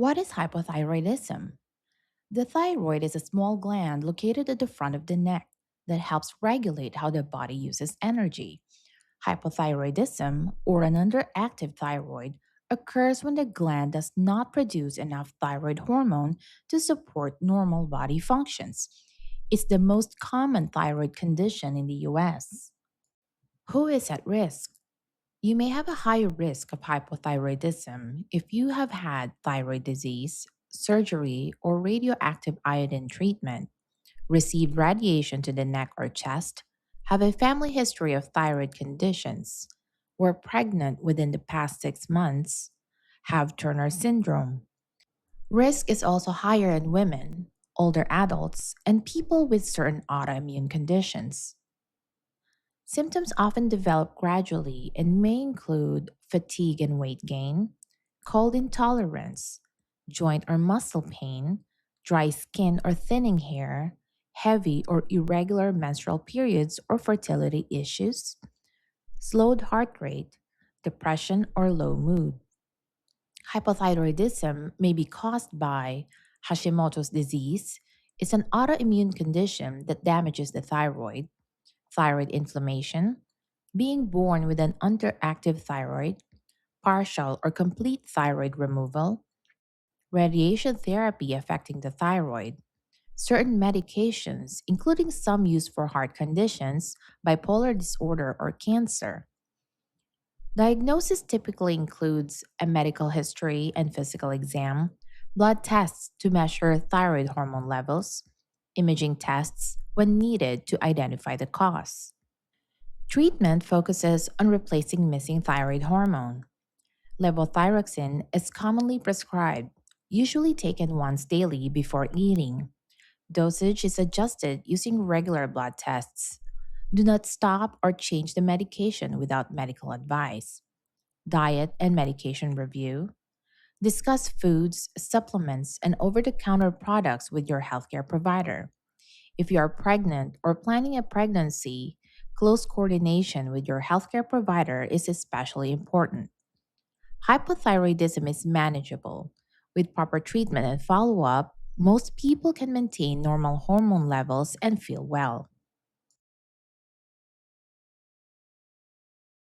What is hypothyroidism? The thyroid is a small gland located at the front of the neck that helps regulate how the body uses energy. Hypothyroidism, or an underactive thyroid, occurs when the gland does not produce enough thyroid hormone to support normal body functions. It's the most common thyroid condition in the US. Who is at risk? You may have a higher risk of hypothyroidism if you have had thyroid disease, surgery, or radioactive iodine treatment, received radiation to the neck or chest, have a family history of thyroid conditions, were pregnant within the past 6 months, have Turner syndrome. Risk is also higher in women, older adults, and people with certain autoimmune conditions. Symptoms often develop gradually and may include fatigue and weight gain, cold intolerance, joint or muscle pain, dry skin or thinning hair, heavy or irregular menstrual periods or fertility issues, slowed heart rate, depression or low mood. Hypothyroidism may be caused by Hashimoto's disease. It's an autoimmune condition that damages the thyroid inflammation, being born with an underactive thyroid, partial or complete thyroid removal, radiation therapy affecting the thyroid, certain medications, including some used for heart conditions, bipolar disorder, or cancer. Diagnosis typically includes a medical history and physical exam, blood tests to measure thyroid hormone levels, imaging tests when needed to identify the cause. Treatment focuses on replacing missing thyroid hormone. Levothyroxine is commonly prescribed, usually taken once daily before eating. Dosage is adjusted using regular blood tests. Do not stop or change the medication without medical advice. Diet and medication review. Discuss foods, supplements, and over the counter products with your healthcare provider. If you are pregnant or planning a pregnancy, close coordination with your healthcare provider is especially important. Hypothyroidism is manageable. With proper treatment and follow up, most people can maintain normal hormone levels and feel well.